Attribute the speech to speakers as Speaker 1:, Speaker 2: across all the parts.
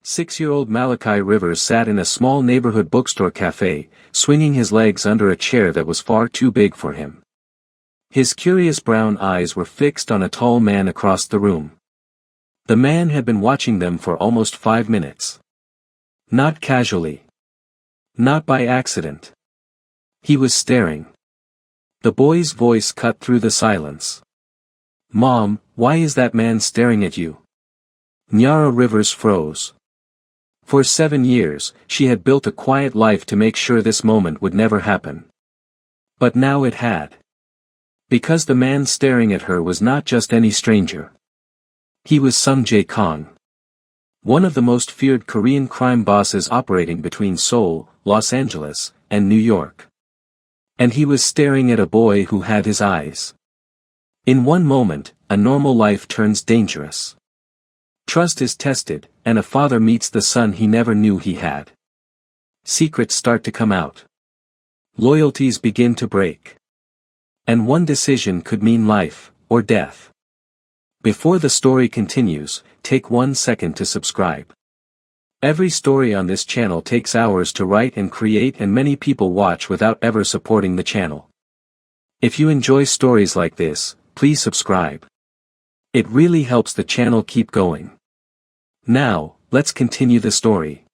Speaker 1: 6-year-old Malachi Rivers sat in a small neighborhood bookstore cafe, swinging his legs under a chair that was far too big for him. His curious brown eyes were fixed on a tall man across the room. The man had been watching them for almost 5 minutes. Not casually. Not by accident. He was staring. The boy's voice cut through the silence. "Mom, why is that man staring at you?" Nyara Rivers froze. For 7 years, she had built a quiet life to make sure this moment would never happen. But now it had. Because the man staring at her was not just any stranger. He was Sung Jae Kang. One of the most feared Korean crime bosses operating between Seoul, Los Angeles, and New York. And he was staring at a boy who had his eyes. In one moment, a normal life turns dangerous. Trust is tested, and a father meets the son he never knew he had. Secrets start to come out. Loyalties begin to break. And one decision could mean life, or death. Before the story continues, take 1 second to subscribe. Every story on this channel takes hours to write and create, and many people watch without ever supporting the channel. If you enjoy stories like this, please subscribe. It really helps the channel keep going. Now, let's continue the story.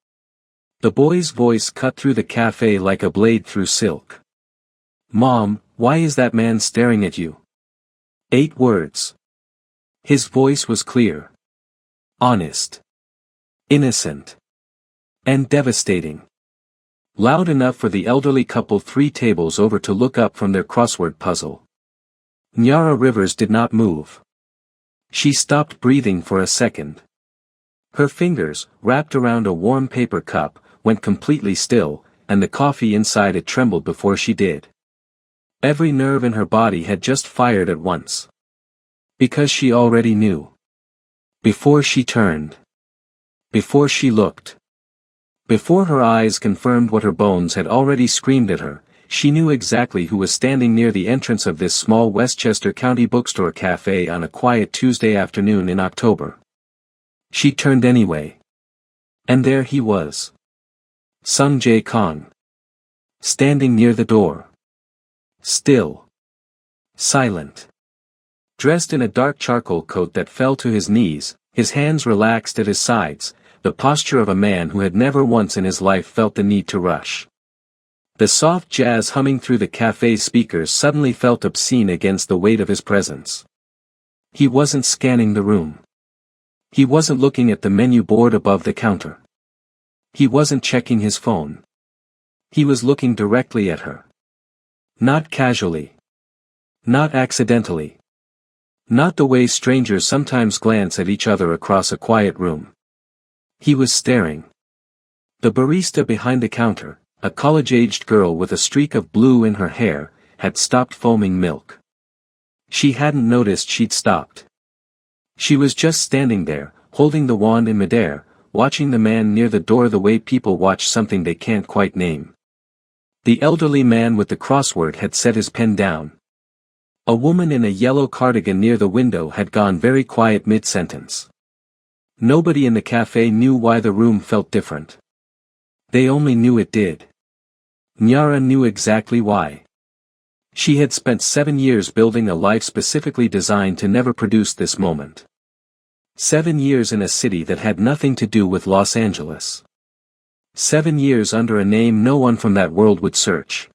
Speaker 1: The boy's voice cut through the cafe like a blade through silk. "Mom, why is that man staring at you?" 8 words. His voice was clear. Honest. Innocent. And devastating. Loud enough for the elderly couple 3 tables over to look up from their crossword puzzle. Nyara Rivers did not move. She stopped breathing for a second. Her fingers, wrapped around a warm paper cup, went completely still, and the coffee inside it trembled before she did. Every nerve in her body had just fired at once. Because she already knew. Before she turned. Before she looked. Before her eyes confirmed what her bones had already screamed at her, she knew exactly who was standing near the entrance of this small Westchester County bookstore cafe on a quiet Tuesday afternoon in October. She turned anyway. And there he was. Sung Jae Kang. Standing near the door. Still. Silent. Dressed in a dark charcoal coat that fell to his knees, his hands relaxed at his sides, the posture of a man who had never once in his life felt the need to rush. The soft jazz humming through the cafe's speakers suddenly felt obscene against the weight of his presence. He wasn't scanning the room. He wasn't looking at the menu board above the counter. He wasn't checking his phone. He was looking directly at her. Not casually. Not accidentally. Not the way strangers sometimes glance at each other across a quiet room. He was staring. The barista behind the counter, a college-aged girl with a streak of blue in her hair, had stopped foaming milk. She hadn't noticed she'd stopped. She was just standing there, holding the wand in midair, watching the man near the door the way people watch something they can't quite name. The elderly man with the crossword had set his pen down. A woman in a yellow cardigan near the window had gone very quiet mid-sentence. Nobody in the cafe knew why the room felt different. They only knew it did. Nyara knew exactly why. She had spent 7 years building a life specifically designed to never produce this moment. 7 years in a city that had nothing to do with Los Angeles. 7 years under a name no one from that world would search.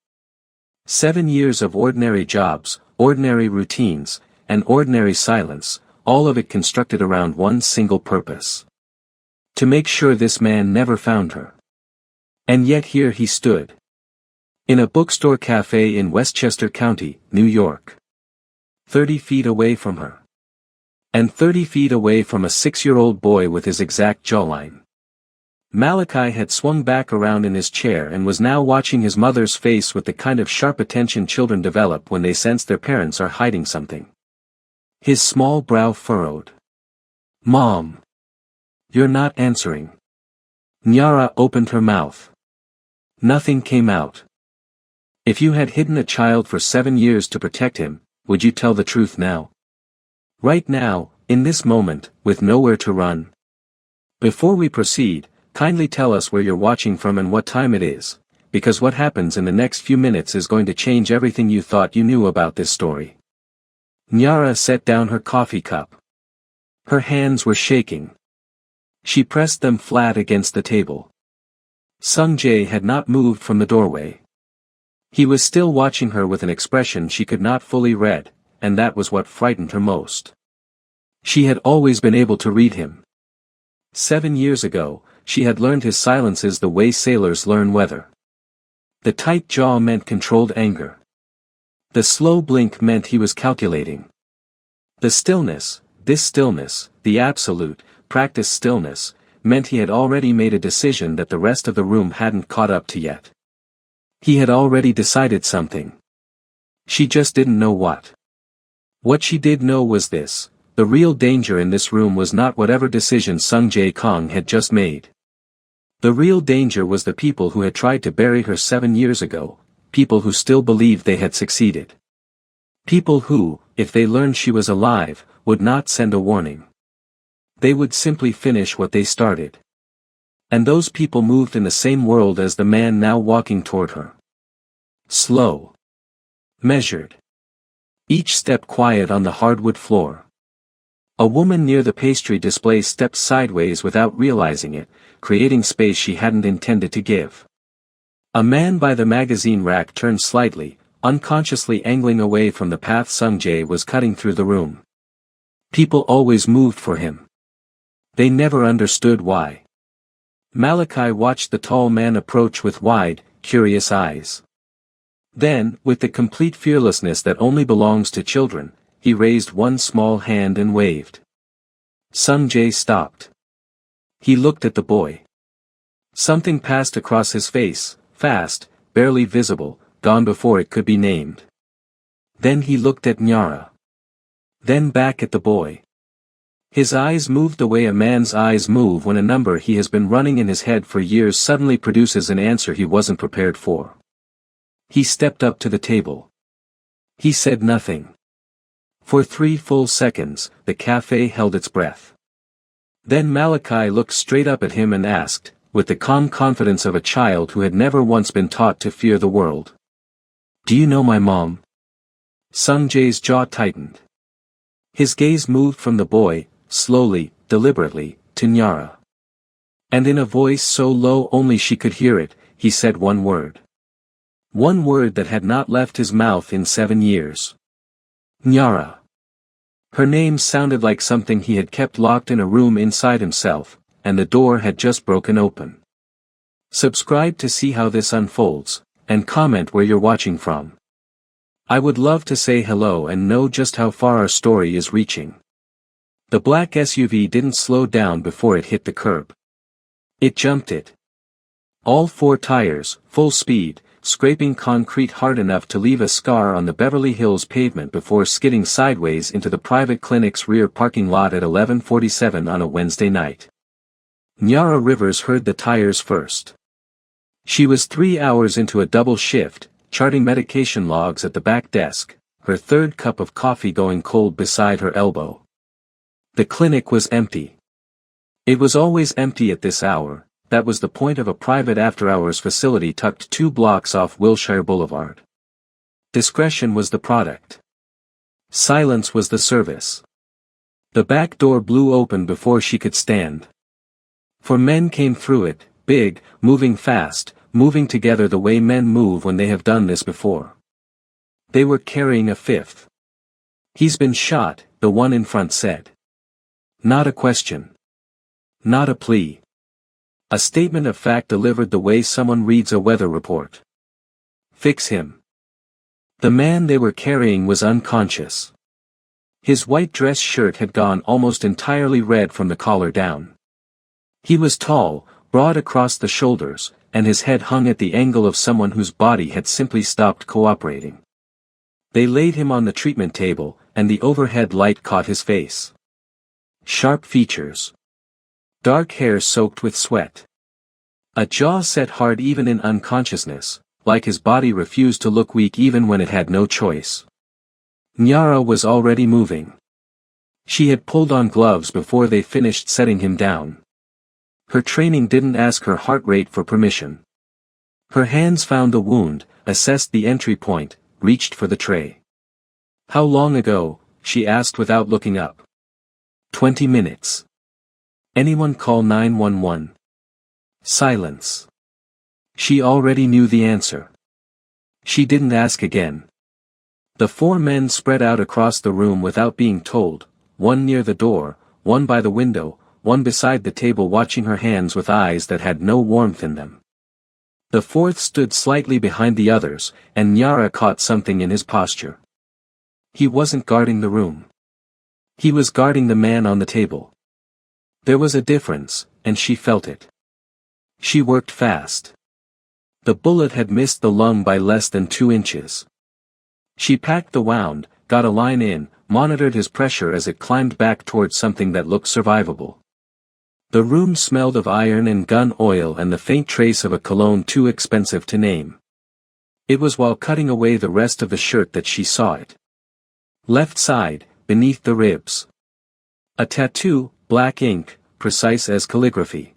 Speaker 1: 7 years of ordinary jobs, ordinary routines, and ordinary silence, all of it constructed around one single purpose. To make sure this man never found her. And yet here he stood. In a bookstore cafe in Westchester County, New York. 30 feet away from her. And 30 feet away from a 6-year-old boy with his exact jawline. Malachi had swung back around in his chair and was now watching his mother's face with the kind of sharp attention children develop when they sense their parents are hiding something. His small brow furrowed. "Mom. You're not answering." Nyara opened her mouth. Nothing came out. If you had hidden a child for 7 years to protect him, would you tell the truth now? Right now, in this moment, with nowhere to run? Before we proceed, kindly tell us where you're watching from and what time it is, because what happens in the next few minutes is going to change everything you thought you knew about this story. Nyara set down her coffee cup. Her hands were shaking. She pressed them flat against the table. Sung-jae had not moved from the doorway. He was still watching her with an expression she could not fully read, and that was what frightened her most. She had always been able to read him. 7 years ago, she had learned his silences the way sailors learn weather. The tight jaw meant controlled anger. The slow blink meant he was calculating. The stillness, this stillness, the absolute, practiced stillness, meant he had already made a decision that the rest of the room hadn't caught up to yet. He had already decided something. She just didn't know what. What she did know was this: the real danger in this room was not whatever decision Sung-jae Kong had just made. The real danger was the people who had tried to bury her 7 years ago, people who still believed they had succeeded. People who, if they learned she was alive, would not send a warning. They would simply finish what they started. And those people moved in the same world as the man now walking toward her. Slow. Measured. Each step quiet on the hardwood floor. A woman near the pastry display stepped sideways without realizing it, creating space she hadn't intended to give. A man by the magazine rack turned slightly, unconsciously angling away from the path Sung-jae was cutting through the room. People always moved for him. They never understood why. Malachi watched the tall man approach with wide, curious eyes. Then, with the complete fearlessness that only belongs to children, he raised one small hand and waved. Sung-jae stopped. He looked at the boy. Something passed across his face, fast, barely visible, gone before it could be named. Then he looked at Nyara. Then back at the boy. His eyes moved the way a man's eyes move when a number he has been running in his head for years suddenly produces an answer he wasn't prepared for. He stepped up to the table. He said nothing. For 3 full seconds, the cafe held its breath. Then Malachi looked straight up at him and asked, with the calm confidence of a child who had never once been taught to fear the world. "Do you know my mom?" Sung-jae's jaw tightened. His gaze moved from the boy, slowly, deliberately, to Nyara. And in a voice so low only she could hear it, he said one word. One word that had not left his mouth in 7 years. Nyara. Her name sounded like something he had kept locked in a room inside himself, and the door had just broken open. Subscribe to see how this unfolds, and comment where you're watching from. I would love to say hello and know just how far our story is reaching. The black SUV didn't slow down before it hit the curb. It jumped it. All 4 tires, full speed, scraping concrete hard enough to leave a scar on the Beverly Hills pavement before skidding sideways into the private clinic's rear parking lot at 11:47 on a Wednesday night. Nyara Rivers heard the tires first. She was 3 hours into a double shift, charting medication logs at the back desk, her 3rd cup of coffee going cold beside her elbow. The clinic was empty. It was always empty at this hour. That was the point of a private after-hours facility tucked 2 blocks off Wilshire Boulevard. Discretion was the product. Silence was the service. The back door blew open before she could stand. 4 men came through it, big, moving fast, moving together the way men move when they have done this before. They were carrying a 5th. "He's been shot," the one in front said. Not a question. Not a plea. A statement of fact delivered the way someone reads a weather report. "Fix him." The man they were carrying was unconscious. His white dress shirt had gone almost entirely red from the collar down. He was tall, broad across the shoulders, and his head hung at the angle of someone whose body had simply stopped cooperating. They laid him on the treatment table, and the overhead light caught his face. Sharp features. Dark hair soaked with sweat. A jaw set hard even in unconsciousness, like his body refused to look weak even when it had no choice. Nyara was already moving. She had pulled on gloves before they finished setting him down. Her training didn't ask her heart rate for permission. Her hands found the wound, assessed the entry point, reached for the tray. "How long ago?" she asked without looking up. 20 minutes. "Anyone call 911? Silence. She already knew the answer. She didn't ask again. The four men spread out across the room without being told, one near the door, one by the window, one beside the table watching her hands with eyes that had no warmth in them. The fourth stood slightly behind the others, and Nyara caught something in his posture. He wasn't guarding the room. He was guarding the man on the table. There was a difference, and she felt it. She worked fast. The bullet had missed the lung by less than 2 inches. She packed the wound, got a line in, monitored his pressure as it climbed back towards something that looked survivable. The room smelled of iron and gun oil and the faint trace of a cologne too expensive to name. It was while cutting away the rest of the shirt that she saw it. Left side, beneath the ribs. A tattoo, black ink, precise as calligraphy.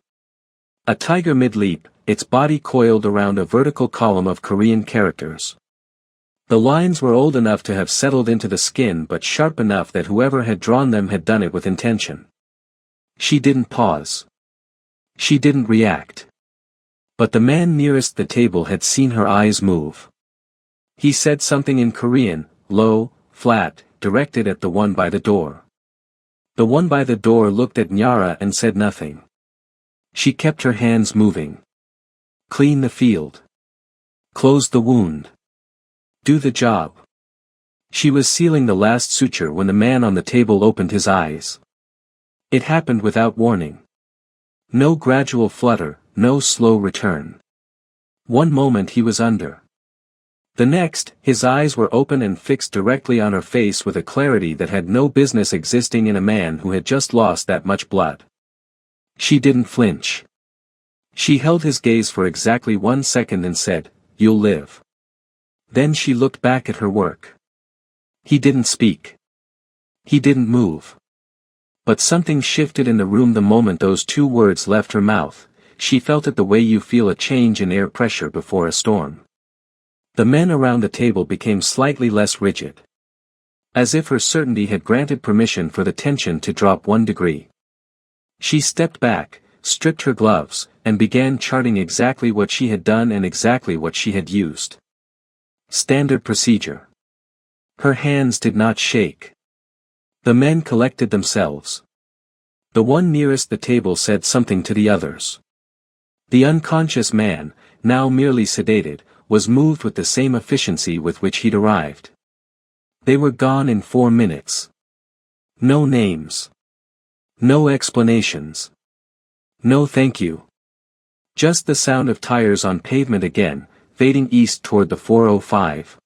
Speaker 1: A tiger mid-leap, its body coiled around a vertical column of Korean characters. The lines were old enough to have settled into the skin but sharp enough that whoever had drawn them had done it with intention. She didn't pause. She didn't react. But the man nearest the table had seen her eyes move. He said something in Korean, low, flat, directed at the one by the door. The one by the door looked at Nyara and said nothing. She kept her hands moving. Clean the field. Close the wound. Do the job. She was sealing the last suture when the man on the table opened his eyes. It happened without warning. No gradual flutter, no slow return. One moment he was under. The next, his eyes were open and fixed directly on her face with a clarity that had no business existing in a man who had just lost that much blood. She didn't flinch. She held his gaze for exactly 1 second and said, "You'll live." Then she looked back at her work. He didn't speak. He didn't move. But something shifted in the room the moment those 2 words left her mouth. She felt it the way you feel a change in air pressure before a storm. The men around the table became slightly less rigid. As if her certainty had granted permission for the tension to drop 1 degree. She stepped back, stripped her gloves, and began charting exactly what she had done and exactly what she had used. Standard procedure. Her hands did not shake. The men collected themselves. The one nearest the table said something to the others. The unconscious man, now merely sedated, was moved with the same efficiency with which he'd arrived. They were gone in 4 minutes. No names. No explanations. No thank you. Just the sound of tires on pavement again, fading east toward the 405.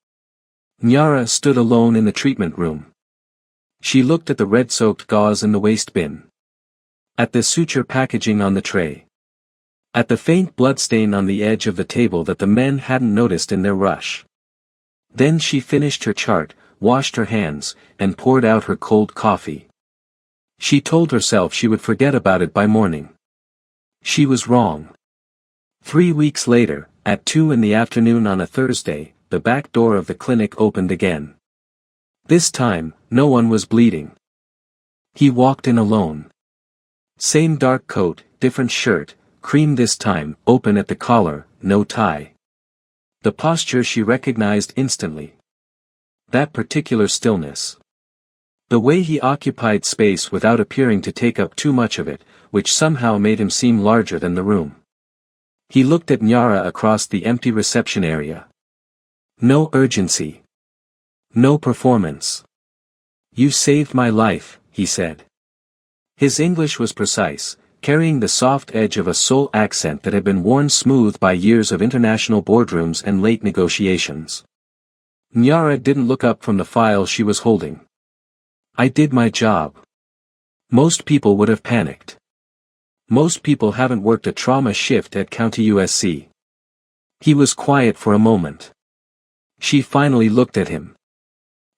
Speaker 1: Nyara stood alone in the treatment room. She looked at the red-soaked gauze in the waste bin. At the suture packaging on the tray. At the faint bloodstain on the edge of the table that the men hadn't noticed in their rush. Then she finished her chart, washed her hands, and poured out her cold coffee. She told herself she would forget about it by morning. She was wrong. 3 weeks later, at 2 in the afternoon on a Thursday, the back door of the clinic opened again. This time, no one was bleeding. He walked in alone. Same dark coat, different shirt, cream this time, open at the collar, no tie. The posture she recognized instantly. That particular stillness. The way he occupied space without appearing to take up too much of it, which somehow made him seem larger than the room. He looked at Nyara across the empty reception area. No urgency. No performance. "You saved my life," he said. His English was precise, carrying the soft edge of a Seoul accent that had been worn smooth by years of international boardrooms and late negotiations. Nyara didn't look up from the file she was holding. "I did my job." Most people would have panicked. Most people haven't worked a trauma shift at County USC. He was quiet for a moment. She finally looked at him.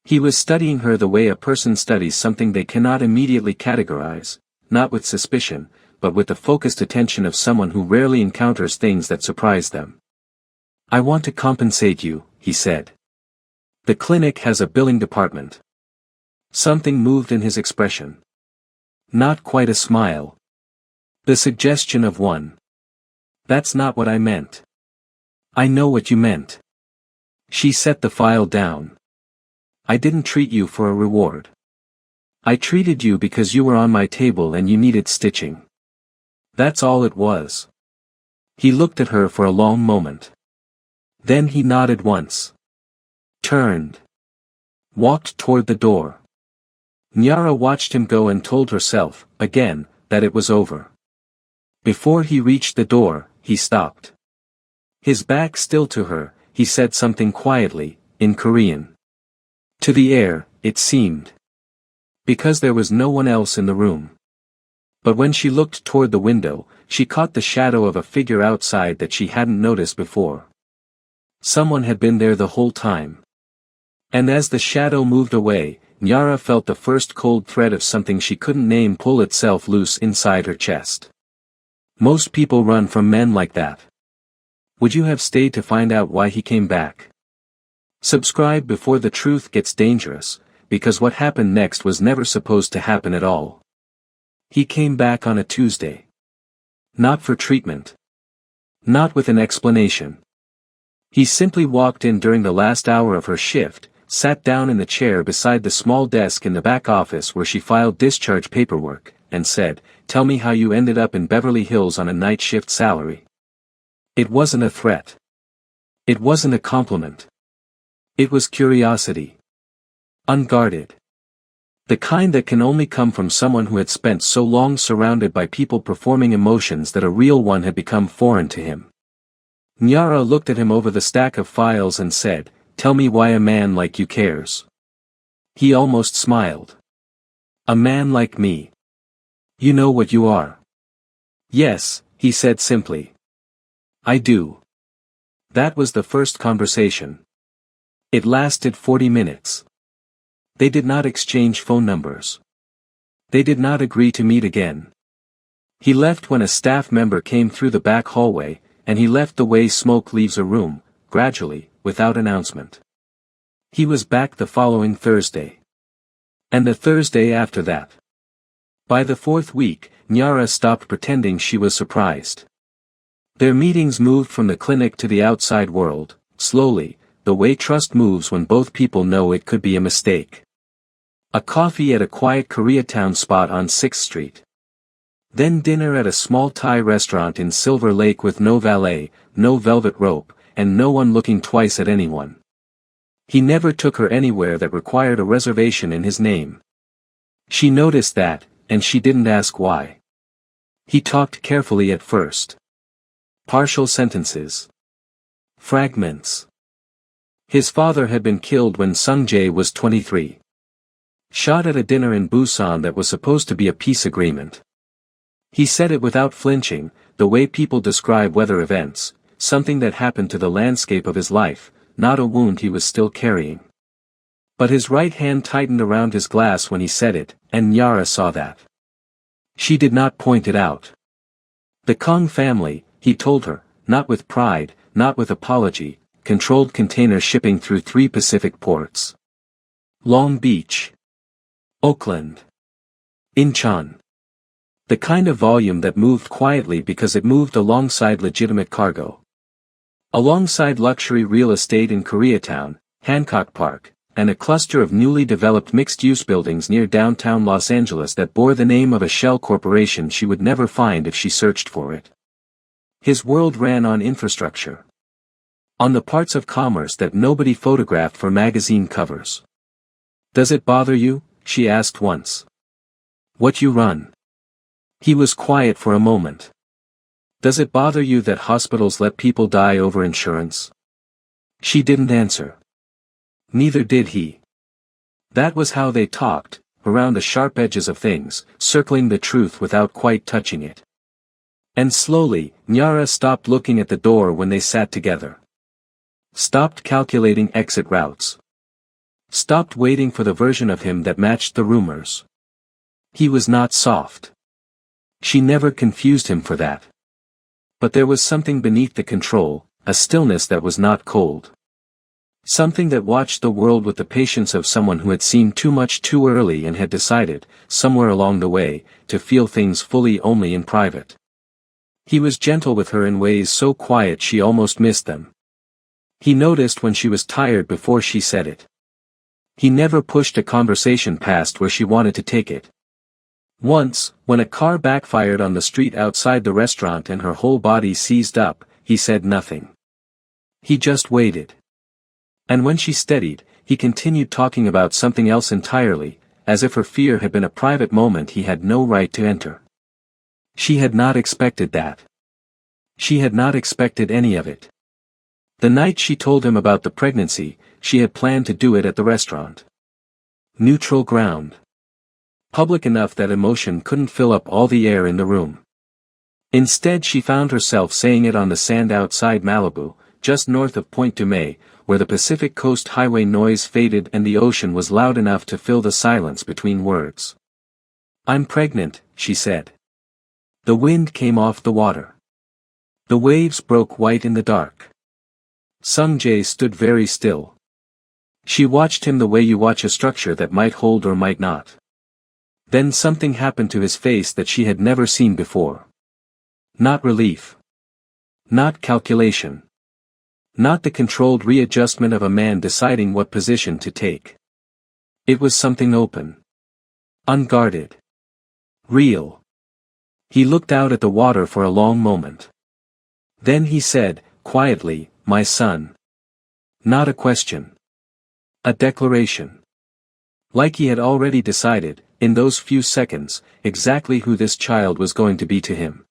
Speaker 1: He was studying her the way a person studies something they cannot immediately categorize, not with suspicion, but with the focused attention of someone who rarely encounters things that surprise them. "I want to compensate you," he said. "The clinic has a billing department." Something moved in his expression. Not quite a smile. The suggestion of one. "That's not what I meant." "I know what you meant." She set the file down. "I didn't treat you for a reward. I treated you because you were on my table and you needed stitching. That's all it was." He looked at her for a long moment. Then he nodded once. Turned. Walked toward the door. Nyara watched him go and told herself, again, that it was over. Before he reached the door, he stopped. His back still to her, he said something quietly, in Korean. To the air, it seemed. Because there was no one else in the room. But when she looked toward the window, she caught the shadow of a figure outside that she hadn't noticed before. Someone had been there the whole time. And as the shadow moved away, Nyara felt the first cold thread of something she couldn't name pull itself loose inside her chest. Most people run from men like that. Would you have stayed to find out why he came back? Subscribe before the truth gets dangerous, because what happened next was never supposed to happen at all. He came back on a Tuesday. Not for treatment. Not with an explanation. He simply walked in during the last hour of her shift, sat down in the chair beside the small desk in the back office where she filed discharge paperwork, and said, "Tell me how you ended up in Beverly Hills on a night shift salary." It wasn't a threat. It wasn't a compliment. It was curiosity. Unguarded. The kind that can only come from someone who had spent so long surrounded by people performing emotions that a real one had become foreign to him. Nyara looked at him over the stack of files and said, "Tell me why a man like you cares." He almost smiled. "A man like me. You know what you are." "Yes," he said simply. "I do." That was the first conversation. It lasted 40 minutes. They did not exchange phone numbers. They did not agree to meet again. He left when a staff member came through the back hallway, and he left the way smoke leaves a room, gradually, without announcement. He was back the following Thursday. And the Thursday after that. By the fourth week, Nyara stopped pretending she was surprised. Their meetings moved from the clinic to the outside world, slowly, the way trust moves when both people know it could be a mistake. A coffee at a quiet Koreatown spot on 6th Street. Then dinner at a small Thai restaurant in Silver Lake with no valet, no velvet rope, and no one looking twice at anyone. He never took her anywhere that required a reservation in his name. She noticed that, and she didn't ask why. He talked carefully at first. Partial sentences. Fragments. His father had been killed when Sung-jae was 23. Shot at a dinner in Busan that was supposed to be a peace agreement. He said it without flinching, the way people describe weather events, something that happened to the landscape of his life, not a wound he was still carrying. But his right hand tightened around his glass when he said it, and Nyara saw that. She did not point it out. The Kong family, he told her, not with pride, not with apology, controlled container shipping through 3 Pacific ports. Long Beach. Oakland. Incheon. The kind of volume that moved quietly because it moved alongside legitimate cargo. Alongside luxury real estate in Koreatown, Hancock Park, and a cluster of newly developed mixed-use buildings near downtown Los Angeles that bore the name of a shell corporation she would never find if she searched for it. His world ran on infrastructure. On the parts of commerce that nobody photographed for magazine covers. "Does it bother you?" she asked once. "What you run?" He was quiet for a moment. "Does it bother you that hospitals let people die over insurance?" She didn't answer. Neither did he. That was how they talked, around the sharp edges of things, circling the truth without quite touching it. And slowly, Nyara stopped looking at the door when they sat together. Stopped calculating exit routes. Stopped waiting for the version of him that matched the rumors. He was not soft. She never confused him for that. But there was something beneath the control, a stillness that was not cold. Something that watched the world with the patience of someone who had seen too much too early and had decided, somewhere along the way, to feel things fully only in private. He was gentle with her in ways so quiet she almost missed them. He noticed when she was tired before she said it. He never pushed a conversation past where she wanted to take it. Once, when a car backfired on the street outside the restaurant and her whole body seized up, he said nothing. He just waited. And when she steadied, he continued talking about something else entirely, as if her fear had been a private moment he had no right to enter. She had not expected that. She had not expected any of it. The night she told him about the pregnancy, she had planned to do it at the restaurant. Neutral ground. Public enough that emotion couldn't fill up all the air in the room. Instead she found herself saying it on the sand outside Malibu, just north of Point Dume, where the Pacific Coast Highway noise faded and the ocean was loud enough to fill the silence between words. "I'm pregnant," she said. The wind came off the water. The waves broke white in the dark. Sung Jae stood very still. She watched him the way you watch a structure that might hold or might not. Then something happened to his face that she had never seen before. Not relief. Not calculation. Not the controlled readjustment of a man deciding what position to take. It was something open. Unguarded. Real. He looked out at the water for a long moment. Then he said, quietly, "My son." Not a question. A declaration. Like he had already decided, in those few seconds, exactly who this child was going to be to him.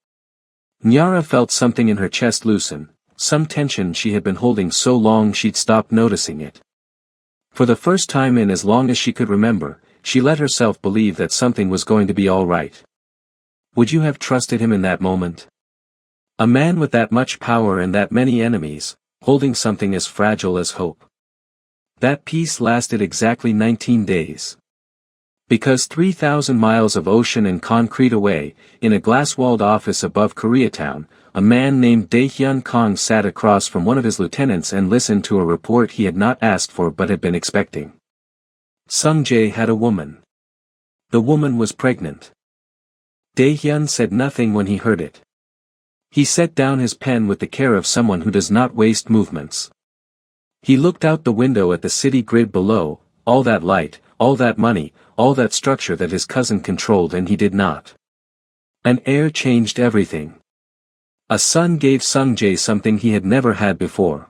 Speaker 1: Nyara felt something in her chest loosen, some tension she had been holding so long she'd stopped noticing it. For the first time in as long as she could remember, she let herself believe that something was going to be all right. Would you have trusted him in that moment? A man with that much power and that many enemies, holding something as fragile as hope. That peace lasted exactly 19 days. Because 3,000 miles of ocean and concrete away, in a glass-walled office above Koreatown, a man named Dae-hyun Kong sat across from one of his lieutenants and listened to a report he had not asked for but had been expecting. Sung Jae had a woman. The woman was pregnant. Dae-hyun said nothing when he heard it. He set down his pen with the care of someone who does not waste movements. He looked out the window at the city grid below, all that light, all that money, all that structure that his cousin controlled and he did not. An heir changed everything. A son gave Sung Jae something he had never had before.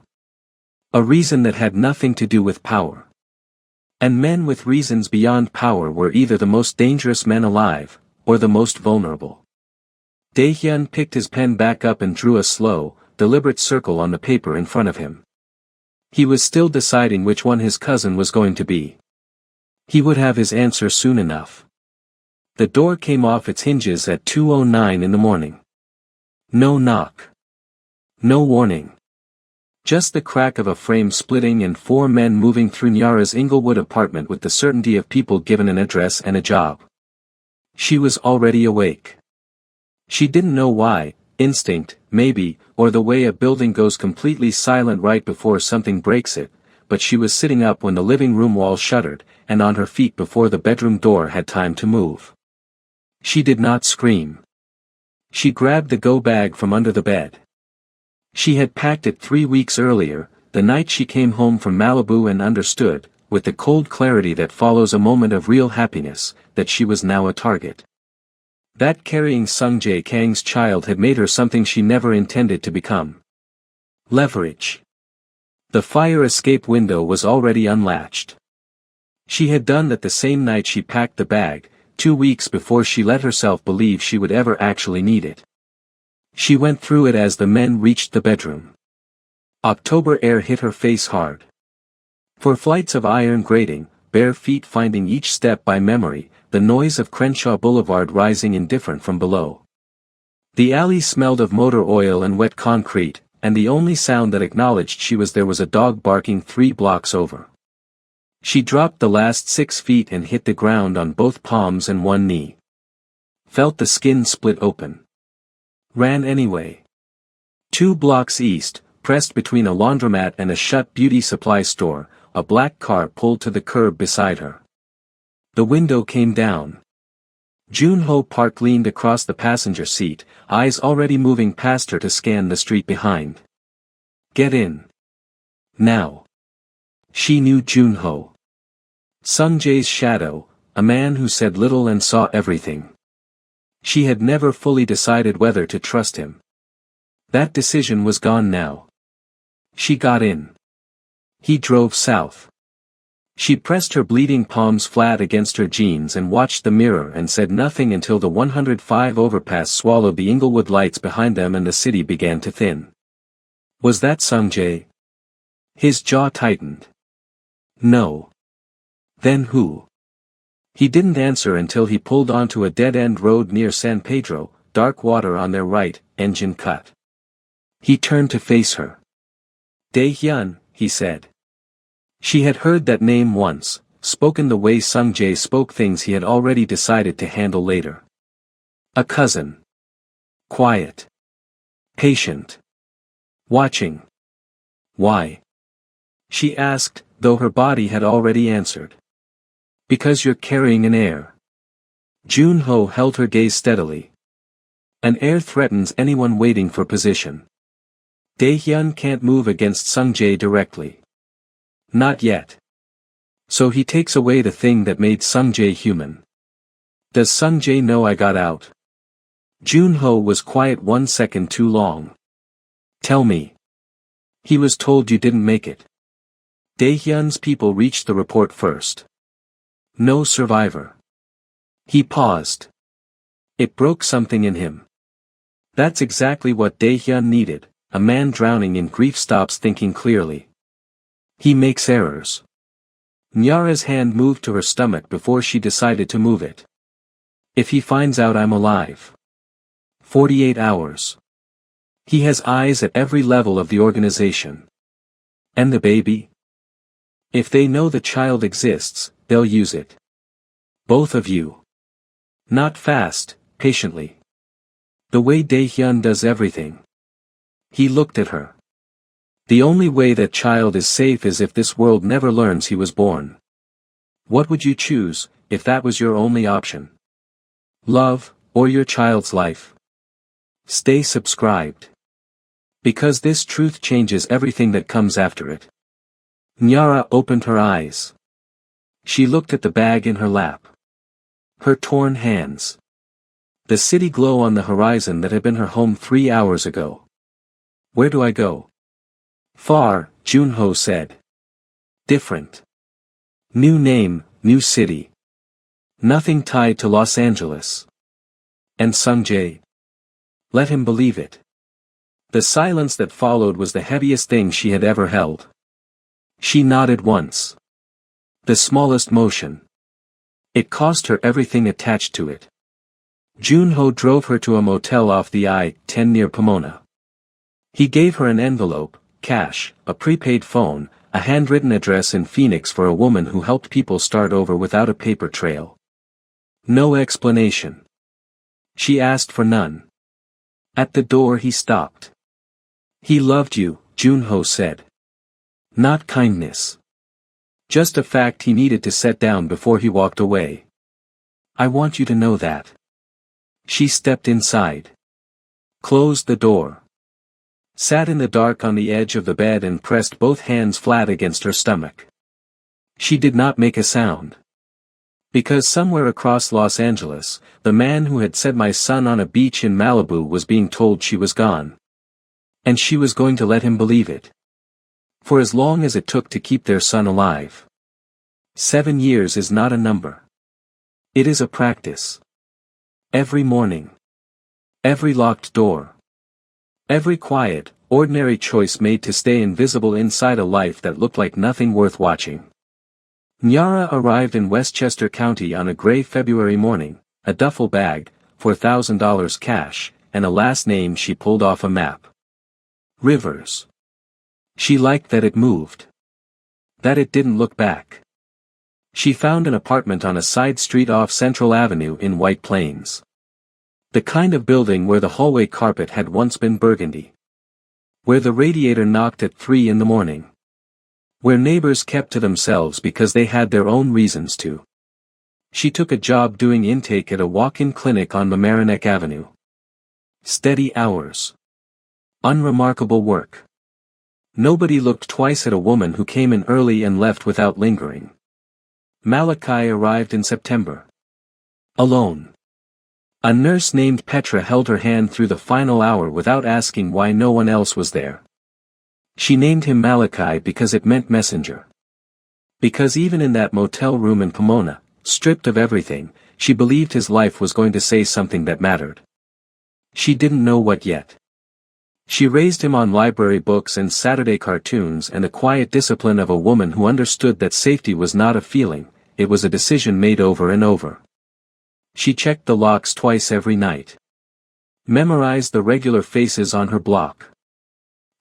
Speaker 1: A reason that had nothing to do with power. And men with reasons beyond power were either the most dangerous men alive, or the most vulnerable. Dae-hyun picked his pen back up and drew a slow, deliberate circle on the paper in front of him. He was still deciding which one his cousin was going to be. He would have his answer soon enough. The door came off its hinges at 2:09 in the morning. No knock. No warning. Just the crack of a frame splitting and 4 men moving through Nyara's Inglewood apartment with the certainty of people given an address and a job. She was already awake. She didn't know why, instinct, maybe, or the way a building goes completely silent right before something breaks it, but she was sitting up when the living room wall shuddered, and on her feet before the bedroom door had time to move. She did not scream. She grabbed the go bag from under the bed. She had packed it 3 weeks earlier, the night she came home from Malibu, and understood, with the cold clarity that follows a moment of real happiness, that she was now a target. That carrying Sung Jae Kang's child had made her something she never intended to become. Leverage. The fire escape window was already unlatched. She had done that the same night she packed the bag, 2 weeks before she let herself believe she would ever actually need it. She went through it as the men reached the bedroom. October air hit her face hard. For flights of iron grating, bare feet finding each step by memory, the noise of Crenshaw Boulevard rising indifferent from below. The alley smelled of motor oil and wet concrete, and the only sound that acknowledged she was there was a dog barking 3 blocks over. She dropped the last 6 feet and hit the ground on both palms and one knee. Felt the skin split open. Ran anyway. 2 blocks east, pressed between a laundromat and a shut beauty supply store, a black car pulled to the curb beside her. The window came down. Jun-ho Park leaned across the passenger seat, eyes already moving past her to scan the street behind. Get in. Now. She knew Jun-ho. Sung-jae's shadow, a man who said little and saw everything. She had never fully decided whether to trust him. That decision was gone now. She got in. He drove south. She pressed her bleeding palms flat against her jeans and watched the mirror and said nothing until the 105 overpass swallowed the Inglewood lights behind them and the city began to thin. Was that Sung-jae? His jaw tightened. No. Then who? He didn't answer until he pulled onto a dead-end road near San Pedro, dark water on their right, engine cut. He turned to face her. Dae-hyun, he said. She had heard that name once, spoken the way Sung-jae spoke things he had already decided to handle later. A cousin. Quiet. Patient. Watching. Why? She asked, though her body had already answered. Because you're carrying an heir. Jun-ho held her gaze steadily. An heir threatens anyone waiting for position. Dae-hyun can't move against Sung-jae directly. Not yet. So he takes away the thing that made Sung-jae human. Does Sung-jae know I got out? Jun-ho was quiet 1 second too long. Tell me. He was told you didn't make it. Dae-hyun's people reached the report first. No survivor. He paused. It broke something in him. That's exactly what Dae-hyun needed, a man drowning in grief stops thinking clearly. He makes errors. Nyara's hand moved to her stomach before she decided to move it. If he finds out I'm alive. 48 hours. He has eyes at every level of the organization. And the baby? If they know the child exists, they'll use it. Both of you. Not fast, patiently. The way Dae-hyun does everything. He looked at her. The only way that child is safe is if this world never learns he was born. What would you choose, if that was your only option? Love, or your child's life? Stay subscribed. Because this truth changes everything that comes after it. Nyara opened her eyes. She looked at the bag in her lap. Her torn hands. The city glow on the horizon that had been her home 3 hours ago. Where do I go? Far, Jun-ho said. Different. New name, new city. Nothing tied to Los Angeles. And Sung-jae? Let him believe it. The silence that followed was the heaviest thing she had ever held. She nodded once. The smallest motion. It cost her everything attached to it. Jun-ho drove her to a motel off the I-10 near Pomona. He gave her an envelope, cash, a prepaid phone, a handwritten address in Phoenix for a woman who helped people start over without a paper trail. No explanation. She asked for none. At the door he stopped. He loved you, Jun-ho said. Not kindness. Just a fact he needed to set down before he walked away. I want you to know that. She stepped inside. Closed the door. Sat in the dark on the edge of the bed and pressed both hands flat against her stomach. She did not make a sound. Because somewhere across Los Angeles, the man who had set my son on a beach in Malibu was being told she was gone. And she was going to let him believe it. For as long as it took to keep their son alive. 7 years is not a number. It is a practice. Every morning. Every locked door. Every quiet, ordinary choice made to stay invisible inside a life that looked like nothing worth watching. Nyara arrived in Westchester County on a gray February morning, a duffel bag, $4,000 cash, and a last name she pulled off a map. Rivers. She liked that it moved. That it didn't look back. She found an apartment on a side street off Central Avenue in White Plains. The kind of building where the hallway carpet had once been burgundy. Where the radiator knocked at 3 in the morning. Where neighbors kept to themselves because they had their own reasons to. She took a job doing intake at a walk-in clinic on Mamaroneck Avenue. Steady hours. Unremarkable work. Nobody looked twice at a woman who came in early and left without lingering. Malachi arrived in September. Alone. A nurse named Petra held her hand through the final hour without asking why no one else was there. She named him Malachi because it meant messenger. Because even in that motel room in Pomona, stripped of everything, she believed his life was going to say something that mattered. She didn't know what yet. She raised him on library books and Saturday cartoons and the quiet discipline of a woman who understood that safety was not a feeling, it was a decision made over and over. She checked the locks twice every night. Memorized the regular faces on her block.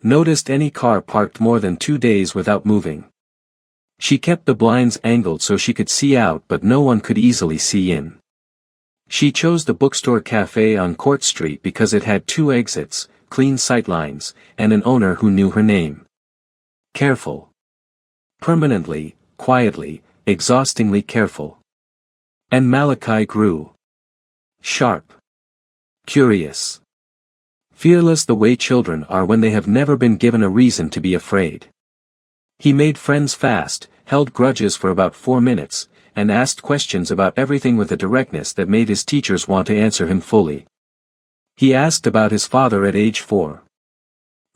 Speaker 1: Noticed any car parked more than 2 days without moving. She kept the blinds angled so she could see out but no one could easily see in. She chose the bookstore cafe on Court Street because it had 2 exits, clean sightlines, and an owner who knew her name. Careful. Permanently, quietly, exhaustingly careful. And Malachi grew. Sharp. Curious. Fearless the way children are when they have never been given a reason to be afraid. He made friends fast, held grudges for about 4 minutes, and asked questions about everything with a directness that made his teachers want to answer him fully. He asked about his father at age 4.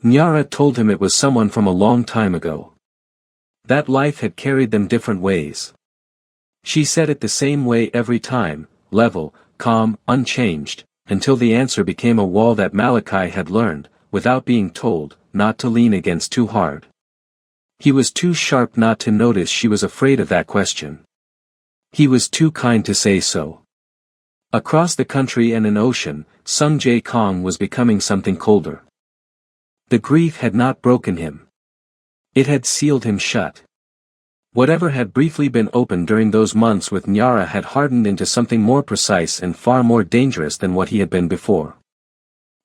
Speaker 1: Nyara told him it was someone from a long time ago. That life had carried them different ways. She said it the same way every time, level, calm, unchanged, until the answer became a wall that Malachi had learned, without being told, not to lean against too hard. He was too sharp not to notice she was afraid of that question. He was too kind to say so. Across the country and an ocean, Sung Jae Kong was becoming something colder. The grief had not broken him. It had sealed him shut. Whatever had briefly been open during those months with Nyara had hardened into something more precise and far more dangerous than what he had been before.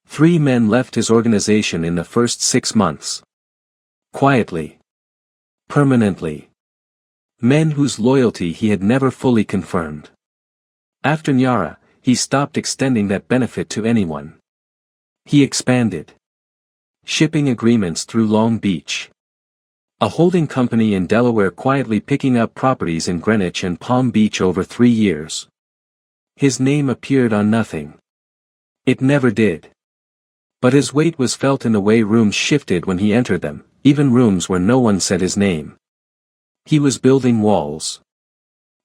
Speaker 1: 3 men left his organization in the first 6 months. Quietly. Permanently. Men whose loyalty he had never fully confirmed. After Nyara, he stopped extending that benefit to anyone. He expanded. Shipping agreements through Long Beach. A holding company in Delaware quietly picking up properties in Greenwich and Palm Beach over 3 years. His name appeared on nothing. It never did. But his weight was felt in the way rooms shifted when he entered them, even rooms where no one said his name. He was building walls.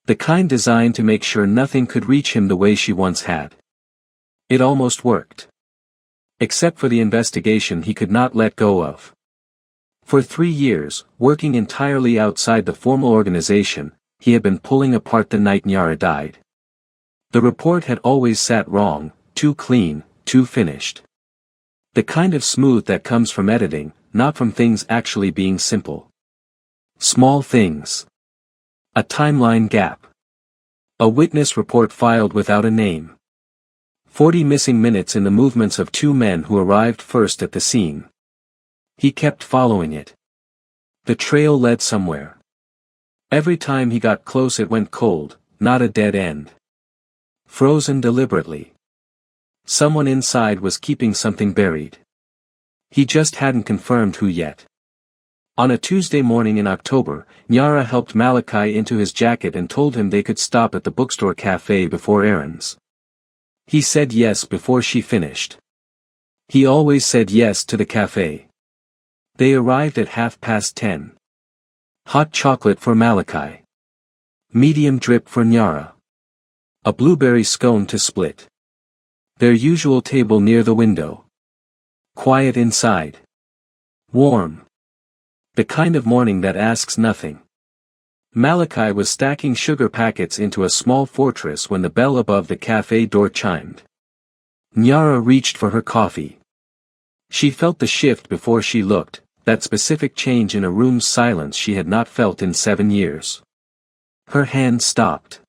Speaker 1: The kind designed to make sure nothing could reach him the way she once had. It almost worked. Except for the investigation he could not let go of. For 3 years, working entirely outside the formal organization, he had been pulling apart the night Nyara died. The report had always sat wrong, too clean, too finished. The kind of smooth that comes from editing, not from things actually being simple. Small things. A timeline gap. A witness report filed without a name. 40 missing minutes in the movements of 2 men who arrived first at the scene. He kept following it. The trail led somewhere. Every time he got close it went cold, not a dead end. Frozen deliberately. Someone inside was keeping something buried. He just hadn't confirmed who yet. On a Tuesday morning in October, Nyara helped Malachi into his jacket and told him they could stop at the bookstore cafe before errands. He said yes before she finished. He always said yes to the cafe. They arrived at 10:30. Hot chocolate for Malachi. Medium drip for Nyara. A blueberry scone to split. Their usual table near the window. Quiet inside. Warm. The kind of morning that asks nothing. Malachi was stacking sugar packets into a small fortress when the bell above the cafe door chimed. Nyara reached for her coffee. She felt the shift before she looked, that specific change in a room's silence she had not felt in 7 years. Her hand stopped.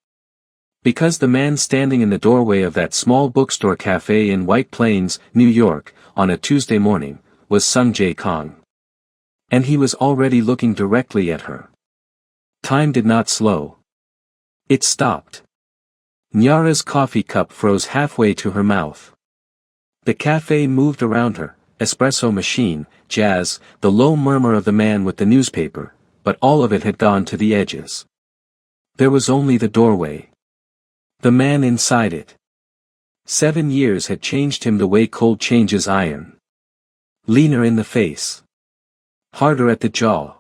Speaker 1: Because the man standing in the doorway of that small bookstore cafe in White Plains, New York, on a Tuesday morning, was Sung Jae Kong. And he was already looking directly at her. Time did not slow. It stopped. Nyara's coffee cup froze halfway to her mouth. The cafe moved around her, espresso machine, jazz, the low murmur of the man with the newspaper, but all of it had gone to the edges. There was only the doorway. The man inside it. 7 years had changed him the way cold changes iron. Leaner in the face. Harder at the jaw.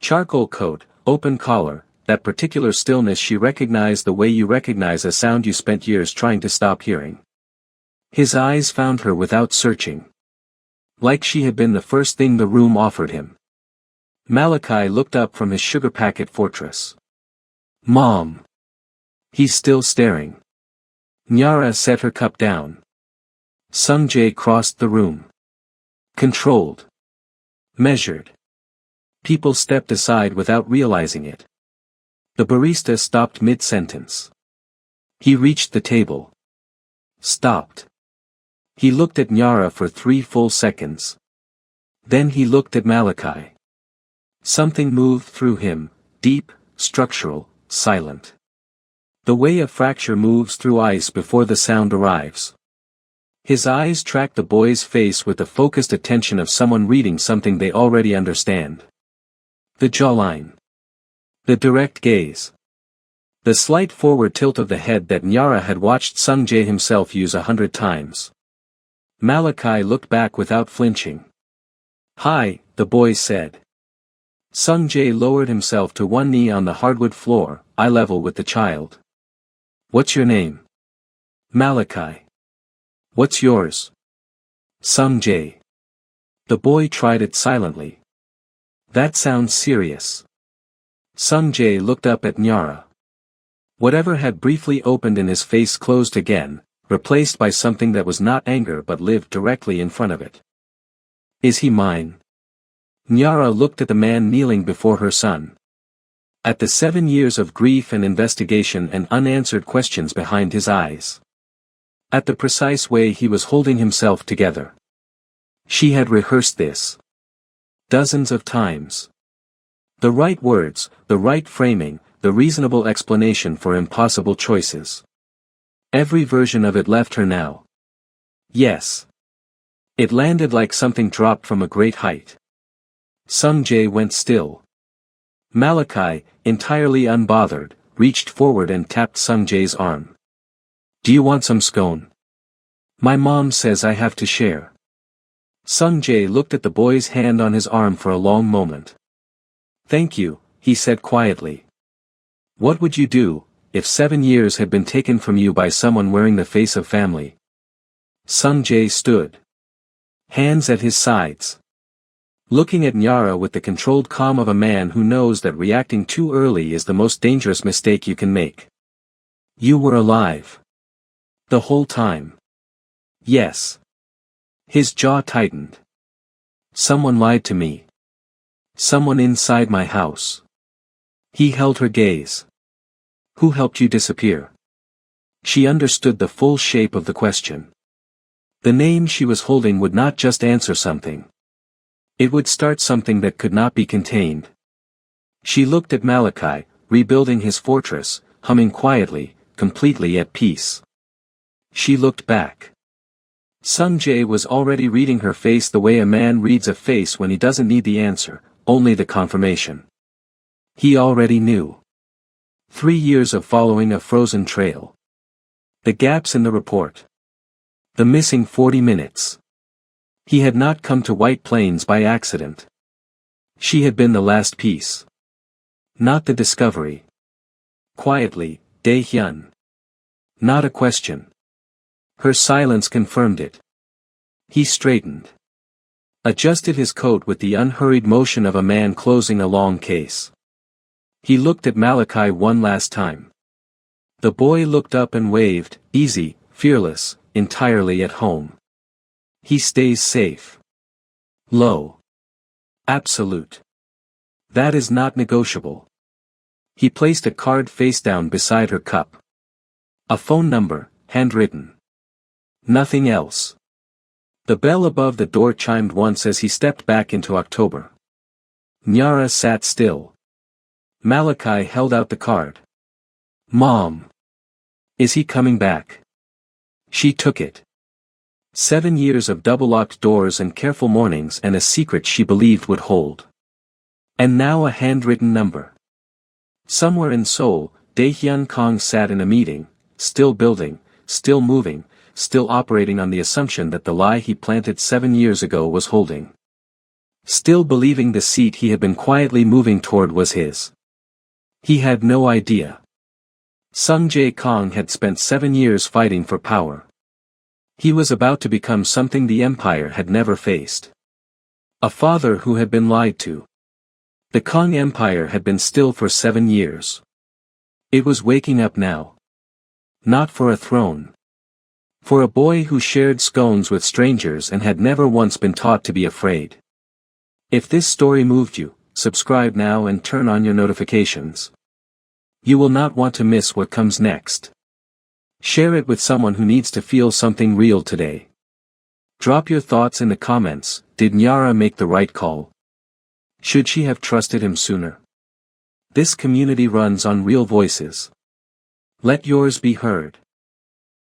Speaker 1: Charcoal coat, open collar, that particular stillness she recognized the way you recognize a sound you spent years trying to stop hearing. His eyes found her without searching. Like she had been the first thing the room offered him. Malachi looked up from his sugar packet fortress. Mom. He's still staring. Nyara set her cup down. Sung Jae crossed the room. Controlled. Measured. People stepped aside without realizing it. The barista stopped mid-sentence. He reached the table. Stopped. He looked at Nyara for 3 full seconds. Then he looked at Malachi. Something moved through him, deep, structural, silent. The way a fracture moves through ice before the sound arrives. His eyes tracked the boy's face with the focused attention of someone reading something they already understand. The jawline. The direct gaze. The slight forward tilt of the head that Nyara had watched Sung Jae himself use 100 times. Malachi looked back without flinching. Hi, the boy said. Sung Jae lowered himself to one knee on the hardwood floor, eye level with the child. What's your name? Malachi. What's yours? Sung Jae. The boy tried it silently. That sounds serious. Sung Jae looked up at Nyara. Whatever had briefly opened in his face closed again, replaced by something that was not anger but lived directly in front of it. Is he mine? Nyara looked at the man kneeling before her son. At the 7 years of grief and investigation and unanswered questions behind his eyes. At the precise way he was holding himself together. She had rehearsed this. Dozens of times. The right words, the right framing, the reasonable explanation for impossible choices. Every version of it left her now. Yes. It landed like something dropped from a great height. Sung Jae went still. Malachi, entirely unbothered, reached forward and tapped Sung Jae's arm. Do you want some scone? My mom says I have to share. Sung Jae looked at the boy's hand on his arm for a long moment. Thank you, he said quietly. What would you do, if 7 years had been taken from you by someone wearing the face of family? Sung Jae stood. Hands at his sides. Looking at Nyara with the controlled calm of a man who knows that reacting too early is the most dangerous mistake you can make. You were alive. The whole time. Yes. His jaw tightened. Someone lied to me. Someone inside my house. He held her gaze. Who helped you disappear? She understood the full shape of the question. The name she was holding would not just answer something. It would start something that could not be contained. She looked at Malachi, rebuilding his fortress, humming quietly, completely at peace. She looked back. Sung Jae was already reading her face the way a man reads a face when he doesn't need the answer, only the confirmation. He already knew. 3 years of following a frozen trail. The gaps in the report. The missing 40 minutes. He had not come to White Plains by accident. She had been the last piece. Not the discovery. Quietly, Dae-hyun. Not a question. Her silence confirmed it. He straightened. Adjusted his coat with the unhurried motion of a man closing a long case. He looked at Malachi one last time. The boy looked up and waved, easy, fearless, entirely at home. He stays safe. Low. Absolute. That is not negotiable. He placed a card face down beside her cup. A phone number, handwritten. Nothing else. The bell above the door chimed once as he stepped back into October. Nyara sat still. Malachi held out the card. Mom. Is he coming back? She took it. 7 years of double-locked doors and careful mornings and a secret she believed would hold. And now a handwritten number. Somewhere in Seoul, Daehyun Kong sat in a meeting, still building, still moving, still operating on the assumption that the lie he planted 7 years ago was holding. Still believing the seat he had been quietly moving toward was his. He had no idea. Sung Jae Kong had spent 7 years fighting for power. He was about to become something the empire had never faced. A father who had been lied to. The Kong Empire had been still for 7 years. It was waking up now. Not for a throne. For a boy who shared scones with strangers and had never once been taught to be afraid. If this story moved you, subscribe now and turn on your notifications. You will not want to miss what comes next. Share it with someone who needs to feel something real today. Drop your thoughts in the comments. Did Nyara make the right call? Should she have trusted him sooner? This community runs on real voices. Let yours be heard.